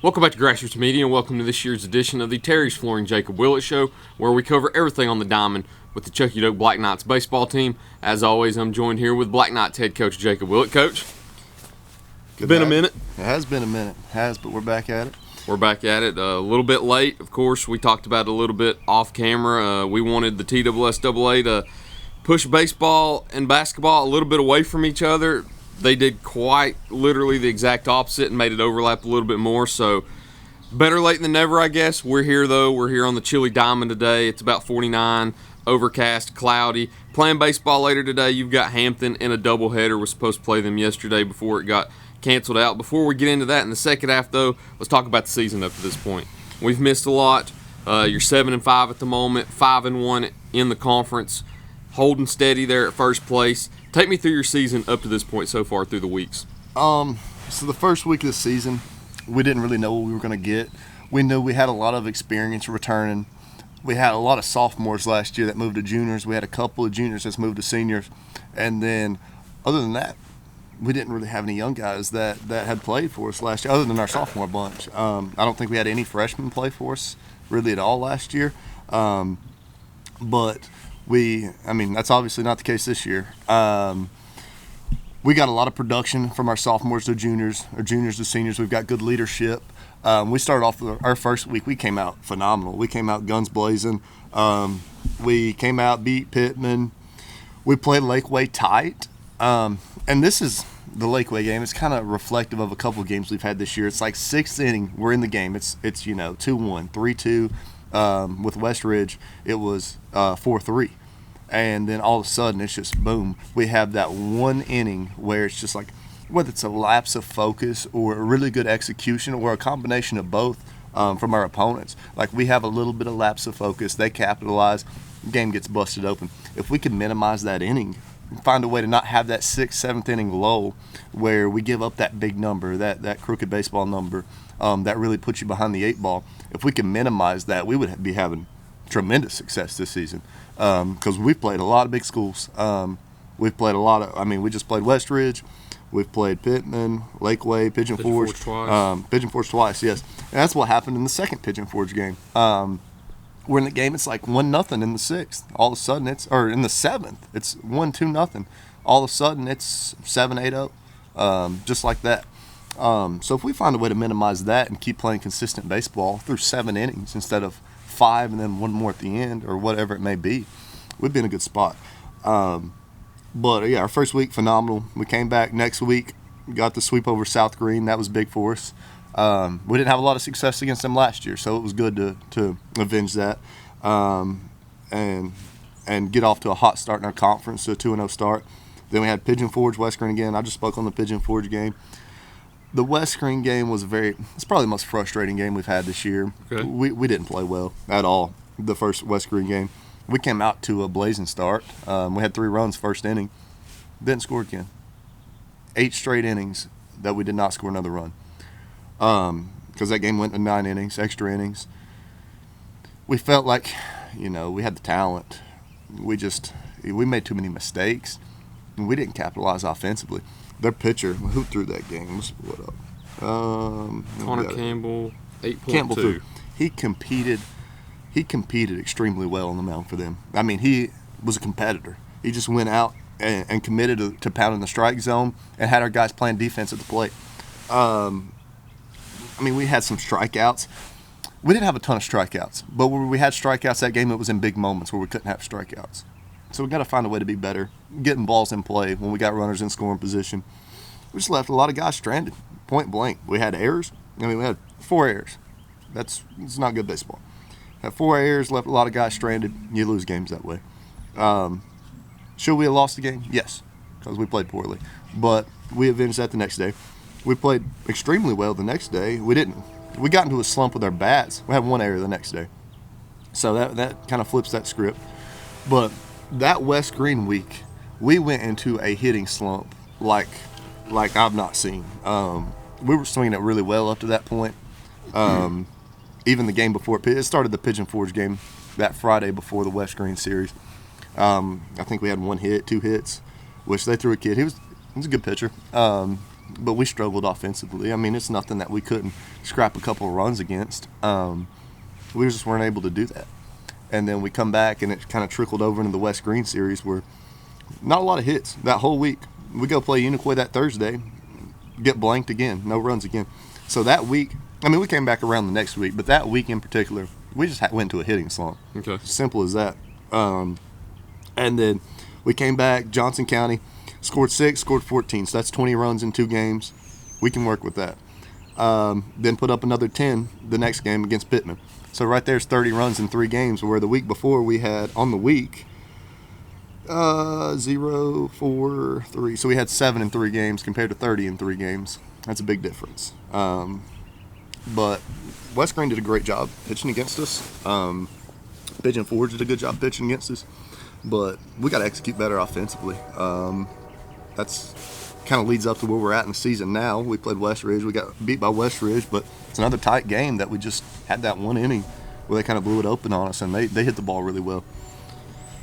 Welcome back to Grassroots Media, and welcome to this year's edition of the Terry's Flooring Jacob Willett Show, where we cover everything on the diamond with the Chuckey Doak Black Knights baseball team. As always, I'm joined here with Black Knights head coach Jacob Willett. Coach, it's been a minute. It has been a minute. But we're back at it. We're back at it. A little bit late, of course. We talked about it a little bit off camera. We wanted the TSSAA to push baseball and basketball a little bit away from each other. They did quite literally the exact opposite and made it overlap a little bit more. So better late than never, I guess. We're here, though. We're here on the chilly diamond today. It's about 49, overcast, cloudy. Playing baseball later today. You've got Hampton in a doubleheader. We're supposed to play them yesterday before it got canceled out. Before we get into that in the second half, though, let's talk about the season up to this point. We've missed a lot. You're 7-5 at the moment, 5-1 in the conference, holding steady there at first place. Take me through your season up to this point so far through the weeks. So the first week of the season, we didn't really know what we were going to get. We knew we had a lot of experience returning. We had a lot of sophomores last year that moved to juniors. We had a couple of juniors that's moved to seniors. And then other than that, we didn't really have any young guys that had played for us last year, other than our sophomore bunch. I don't think we had any freshmen play for us really at all last year. But that's obviously not the case this year. We got a lot of production from our sophomores to juniors, or juniors to seniors. We've got good leadership. We started off with our first week. We came out phenomenal. We came out guns blazing. We came out, beat Pittman. We played Lakeway tight. And this is the Lakeway game. It's kind of reflective of a couple of games we've had this year. It's like sixth inning. We're in the game. It's 2-1, 3-2. With West Ridge, it was 4-3. And then all of a sudden, it's just boom. We have that one inning where it's just like, whether it's a lapse of focus or a really good execution or a combination of both from our opponents. Like, we have a little bit of lapse of focus. They capitalize. The game gets busted open. If we can minimize that inning, find a way to not have that 6th, 7th inning lull where we give up that big number, that crooked baseball number that really puts you behind the 8 ball. If we can minimize that, we would be having tremendous success this season because we've played a lot of big schools. We've played a lot of, we just played West Ridge. We've played Pittman, Lakeway, Pigeon Forge twice. Pigeon Forge twice, yes. And that's what happened in the second Pigeon Forge game. We're in the game, it's like 1-0 in the 6th. All of a sudden, in the 7th, it's 1-2-0. All of a sudden, it's 7-8-0, just like that. So if we find a way to minimize that and keep playing consistent baseball through 7 innings instead of 5 and then one more at the end or whatever it may be, we'd be in a good spot. But yeah, our first week, phenomenal. We came back next week, got the sweep over South Green. That was big for us. We didn't have a lot of success against them last year, so it was good to avenge that and get off to a hot start in our conference, to a 2-0 start. Then we had Pigeon Forge, West Green again. I just spoke on the Pigeon Forge game. The West Green game was it's probably the most frustrating game we've had this year. Okay. We didn't play well at all the first West Green game. We came out to a blazing start. We had 3 runs first inning. Didn't score again. 8 straight innings that we did not score another run. Because that game went to 9 innings, extra innings. We felt like, we had the talent. We made too many mistakes, and we didn't capitalize offensively. Their pitcher, who threw that game? Let's pull it up. Connor Campbell, 8.2. Campbell threw. He competed extremely well on the mound for them. He was a competitor. He just went out and committed to pounding the strike zone and had our guys playing defense at the plate. We had some strikeouts. We didn't have a ton of strikeouts, but when we had strikeouts that game, it was in big moments where we couldn't have strikeouts. So we got to find a way to be better, getting balls in play when we got runners in scoring position. We just left a lot of guys stranded, point blank. We had errors. We had 4 errors. It's not good baseball. Had 4 errors, left a lot of guys stranded. You lose games that way. Should we have lost the game? Yes, because we played poorly. But we avenged that the next day. We played extremely well the next day. We didn't. We got into a slump with our bats. We had 1 error the next day. So that kind of flips that script. But that West Green week, we went into a hitting slump like I've not seen. We were swinging it really well up to that point. Even the game before it started, the Pigeon Forge game that Friday before the West Green series. I think we had 1 hit, 2 hits, which they threw a kid. He was a good pitcher. but we struggled offensively. I mean, it's nothing that we couldn't scrap a couple of runs against. We just weren't able to do that. And then we come back, and it kind of trickled over into the West Green series where not a lot of hits that whole week. We go play Unicoi that Thursday, get blanked again, no runs again. So that week, I mean, we came back around the next week, but that week in particular, we just went into a hitting slump. Okay. Simple as that. And then we came back, Johnson County, scored 6, scored 14. So that's 20 runs in 2 games. We can work with that. Then put up another 10 the next game against Pittman. So right there's 30 runs in 3 games, where the week before we had, on the week, 0, 4, 3. So we had 7 in 3 games compared to 30 in 3 games. That's a big difference. But West Green did a great job pitching against us. Pigeon Forge did a good job pitching against us. But we got to execute better offensively. That's kind of leads up to where we're at in the season now. We played West Ridge. We got beat by West Ridge, but it's another tight game that we just had that one inning where they kind of blew it open on us, and they hit the ball really well.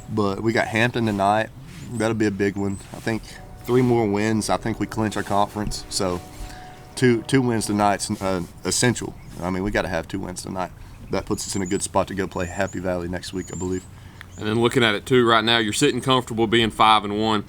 But we got Hampton tonight. That'll be a big one. I think 3 more wins. I think we clinch our conference. So two wins tonight's essential. I mean, we got to have 2 wins tonight. That puts us in a good spot to go play Happy Valley next week, I believe. And then looking at it too, right now you're sitting comfortable being 5-1.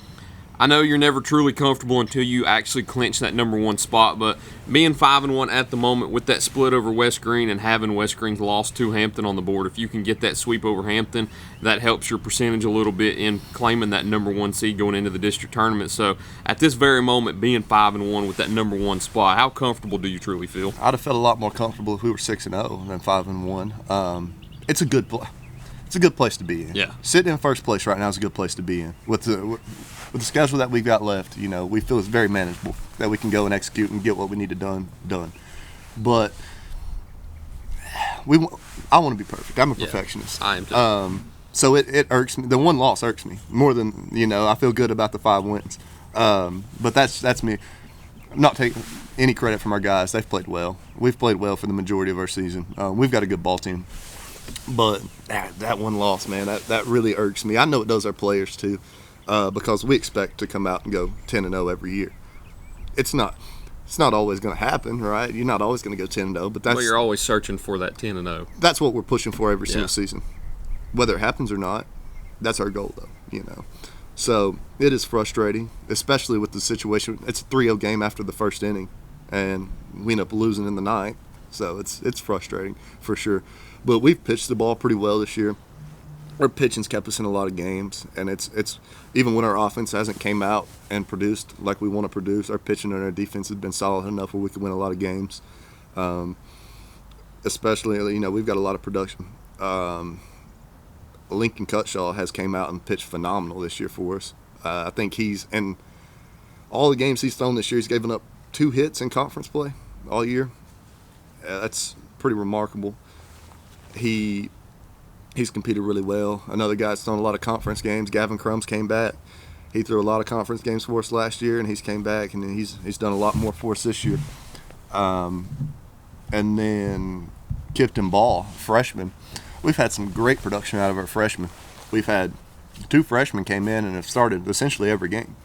I know you're never truly comfortable until you actually clinch that number 1 spot, but being 5-1 at the moment with that split over West Green and having West Green's loss to Hampton on the board, if you can get that sweep over Hampton, that helps your percentage a little bit in claiming that number 1 seed going into the district tournament. So at this very moment, being 5-1 with that number 1 spot, how comfortable do you truly feel? I'd have felt a lot more comfortable if we were 6-0 than 5-1. It's a good play. It's a good place to be in. Yeah. Sitting in first place right now is a good place to be in. With the schedule that we've got left, we feel it's very manageable, that we can go and execute and get what we need to done. But I want to be perfect. I'm a perfectionist. I am too. So it irks me. The 1 loss irks me more than, I feel good about the 5 wins. But that's me. I'm not taking any credit from our guys. They've played well. We've played well for the majority of our season. We've got a good ball team. But that 1 loss, man, that really irks me. I know it does our players too, because we expect to come out and go 10-0 every year. It's not always going to happen, right? You're not always going to go 10-0, but that's. Well, you're always searching for that 10-0. That's what we're pushing for every single season, whether it happens or not. That's our goal, though. So it is frustrating, especially with the situation. It's a 3-0 game after the first inning, and we end up losing in the 9th. So it's frustrating for sure. But we've pitched the ball pretty well this year. Our pitching's kept us in a lot of games, and it's even when our offense hasn't came out and produced like we want to produce, our pitching and our defense has been solid enough where we can win a lot of games. Especially, we've got a lot of production. Lincoln Cutshaw has came out and pitched phenomenal this year for us. I think in all the games he's thrown this year, he's given up 2 hits in conference play all year. That's pretty remarkable. He's competed really well. Another guy that's thrown a lot of conference games, Gavin Crumbs, came back. He threw a lot of conference games for us last year, and he's came back, and he's done a lot more for us this year. And then Kipton Ball, freshman. We've had some great production out of our freshmen. We've had 2 freshmen came in and have started essentially every game,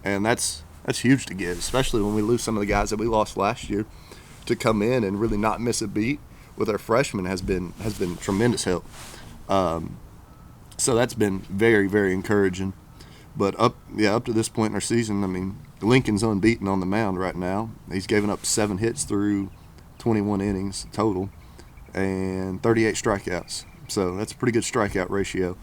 and that's huge to get, especially when we lose some of the guys that we lost last year. To come in and really not miss a beat with our freshmen has been tremendous help. So that's been very, very encouraging. But up to this point in our season, I mean, Lincoln's unbeaten on the mound right now. He's given up 7 hits through 21 innings total and 38 strikeouts. So that's a pretty good strikeout ratio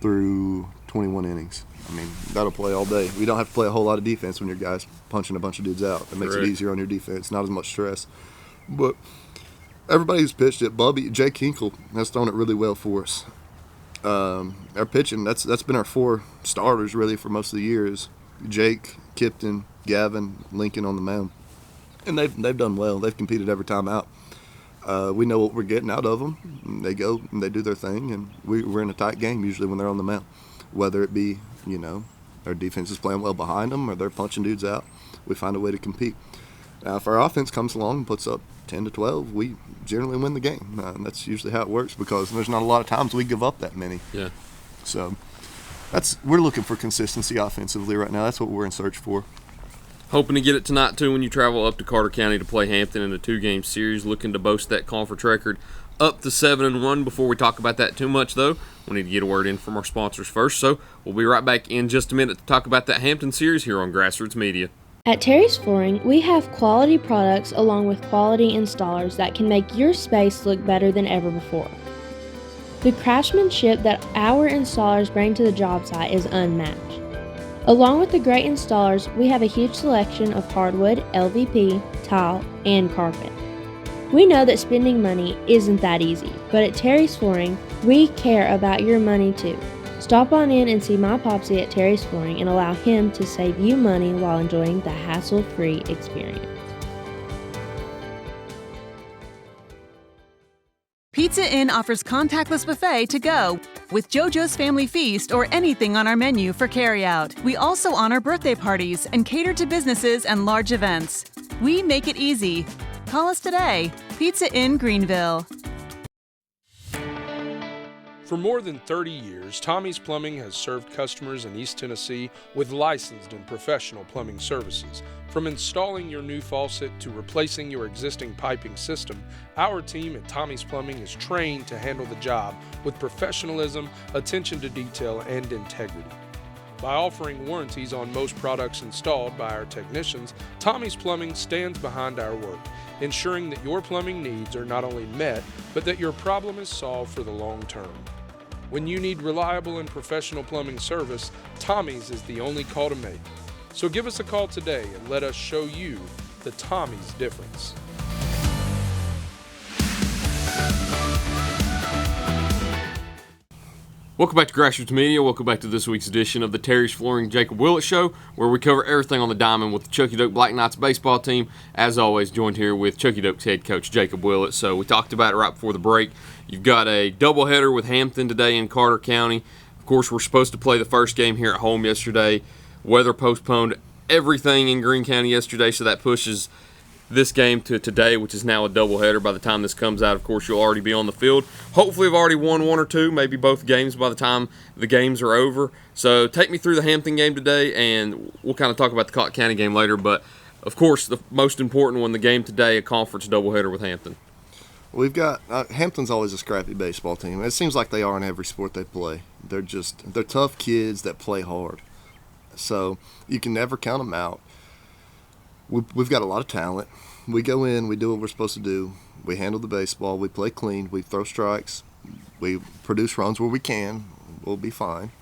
through 21 innings. I mean, that'll play all day. We don't have to play a whole lot of defense when your guy's punching a bunch of dudes out. It makes it easier on your defense, not as much stress. But everybody who's pitched it, Jake Hinkle has thrown it really well for us. Our pitching, that's been our 4 starters really for most of the years. Jake, Kipton, Gavin, Lincoln on the mound. And they've done well. They've competed every time out. We know what we're getting out of them. They go and they do their thing, and we're in a tight game usually when they're on the mound. Whether it be, our defense is playing well behind them or they're punching dudes out, we find a way to compete. Now, if our offense comes along and puts up 10-12, we generally win the game. And that's usually how it works because there's not a lot of times we give up that many. Yeah. So we're looking for consistency offensively right now. That's what we're in search for. Hoping to get it tonight, too, when you travel up to Carter County to play Hampton in a 2-game series. Looking to boast that conference record up to 7-1. Before we talk about that too much, though, we need to get a word in from our sponsors first. So we'll be right back in just a minute to talk about that Hampton series here on Grassroots Media. At Terry's Flooring, we have quality products along with quality installers that can make your space look better than ever before. The craftsmanship that our installers bring to the job site is unmatched. Along with the great installers, we have a huge selection of hardwood, LVP, tile, and carpet. We know that spending money isn't that easy, but at Terry's Flooring, we care about your money too. Stop on in and see my Popsy at Terry's Flooring and allow him to save you money while enjoying the hassle-free experience. Pizza Inn offers contactless buffet to go with JoJo's Family Feast or anything on our menu for carryout. We also honor birthday parties and cater to businesses and large events. We make it easy. Call us today. Pizza Inn Greenville. For more than 30 years, Tommy's Plumbing has served customers in East Tennessee with licensed and professional plumbing services. From installing your new faucet to replacing your existing piping system, our team at Tommy's Plumbing is trained to handle the job with professionalism, attention to detail, and integrity. By offering warranties on most products installed by our technicians, Tommy's Plumbing stands behind our work, ensuring that your plumbing needs are not only met, but that your problem is solved for the long term. When you need reliable and professional plumbing service, Tommy's is the only call to make. So give us a call today and let us show you the Tommy's difference. Welcome back to Grassroots Media. Welcome back to this week's edition of the Terry's Flooring Jacob Willett Show, where we cover everything on the diamond with the Chucky Doak Black Knights baseball team. As always, joined here with Chucky Doak's head coach, Jacob Willett. So we talked about it right before the break. You've got a doubleheader with Hampton today in Carter County. Of course, we're supposed to play the first game here at home yesterday. Weather postponed everything in Greene County yesterday, so that pushes this game to today, which is now a doubleheader. By the time this comes out, of course, you'll already be on the field. Hopefully, we've already won one or two, maybe both games by the time the games are over. So take me through the Hampton game today, and we'll kind of talk about the Cotton County game later. But, of course, the most important one, the game today, a conference doubleheader with Hampton. We've got Hampton's always a scrappy baseball team. It seems like they are in every sport they play. They're tough kids that play hard. So you can never count them out. We've got a lot of talent. We go in, we do what we're supposed to do. We handle the baseball. We play clean. We throw strikes. We produce runs where we can. We'll be fine.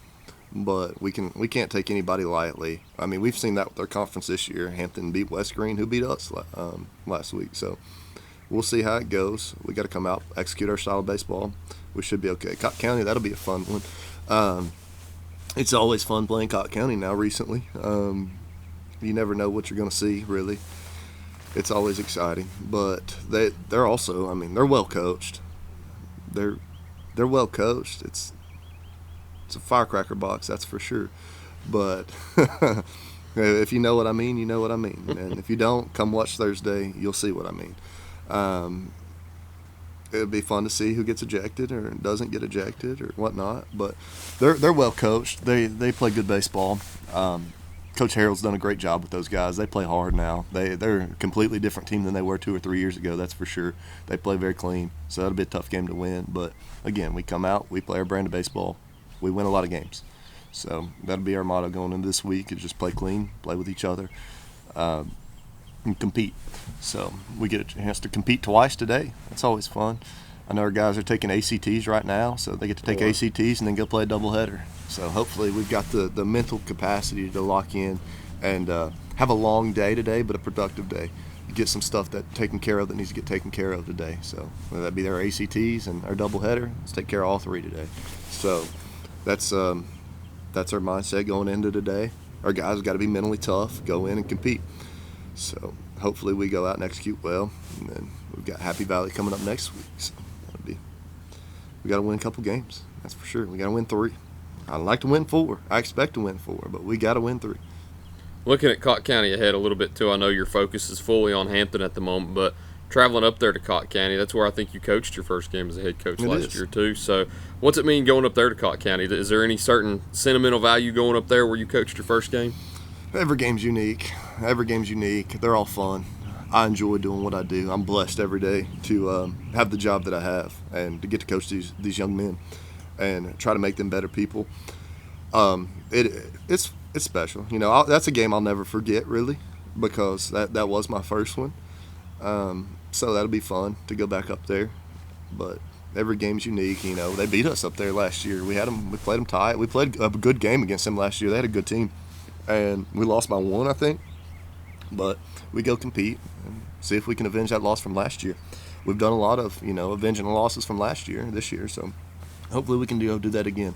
But we can't take anybody lightly. I mean, we've seen that with our conference this year. Hampton beat West Greene, who beat us last week. So we'll see how it goes. We got to come out, execute our style of baseball. We should be okay. Cotton County, that'll be a fun one. It's always fun playing Cotton County now recently. You never know what you're going to see, really. It's always exciting. But they're also, I mean, they're well coached. They're well coached. It's a firecracker box, that's for sure. But if you know what I mean, you know what I mean. And if you don't, come watch Thursday, you'll see what I mean. It'll be fun to see who gets ejected or doesn't get ejected or whatnot. But they're well coached. They play good baseball. Coach Harold's done a great job with those guys. They play hard now. They're a completely different team than they were 2 or 3 years ago, that's for sure. They play very clean, so that'll be a tough game to win. But, again, we come out, we play our brand of baseball. We win a lot of games. So that'll be our motto going into this week is just play clean, play with each other, and compete. So we get a chance to compete twice today. That's always fun. I know our guys are taking ACTs right now, so they get to take ACTs and then go play a doubleheader. So hopefully we've got the mental capacity to lock in and have a long day today, but a productive day. Get some stuff taken care of that needs to get taken care of today. So whether that be their ACTs and our doubleheader, let's take care of all three today. So that's our mindset going into today. Our guys have got to be mentally tough, go in and compete. So hopefully we go out and execute well, and then we've got Happy Valley coming up next week. So we got to win a couple games, that's for sure. We got to win 3. I'd like to win 4. I expect to win 4, but we got to win 3. Looking at Cotton County ahead a little bit too, I know your focus is fully on Hampton at the moment, but traveling up there to Cotton County, that's where I think you coached your first game as a head coach last year too. So what's it mean going up there to Cotton County? Is there any certain sentimental value going up there where you coached your first game? Every game's unique. Every game's unique. They're all fun. I enjoy doing what I do. I'm blessed every day to have the job that I have and to get to coach these young men and try to make them better people. It's special. You know, that's a game I'll never forget, really, because that was my first one. So that'll be fun to go back up there. But every game's unique. You know, they beat us up there last year. We played them tight. We played a good game against them last year. They had a good team, and we lost by 1, I think. But we go compete and see if we can avenge that loss from last year. We've done a lot of, avenging the losses from last year, this year, so hopefully we can do that again.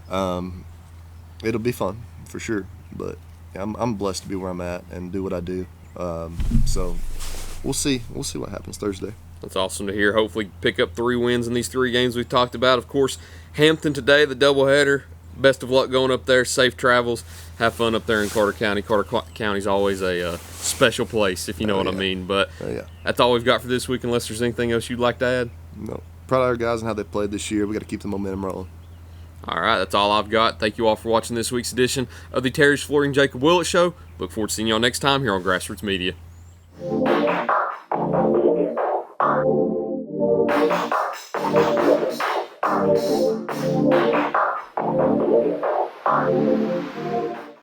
It'll be fun, for sure, but yeah, I'm blessed to be where I'm at and do what I do. So we'll see what happens Thursday. That's awesome to hear. Hopefully pick up 3 wins in these 3 games we've talked about. Of course, Hampton today, the doubleheader. Best of luck going up there. Safe travels. Have fun up there in Carter County. Carter County's always a special place, if you know what I mean. But that's all we've got for this week, unless there's anything else you'd like to add. No. Proud of our guys and how they played this year. We got to keep the momentum rolling. All right, that's all I've got. Thank you all for watching this week's edition of the Terry's Flooring Jacob Willett Show. Look forward to seeing y'all next time here on Grassroots Media.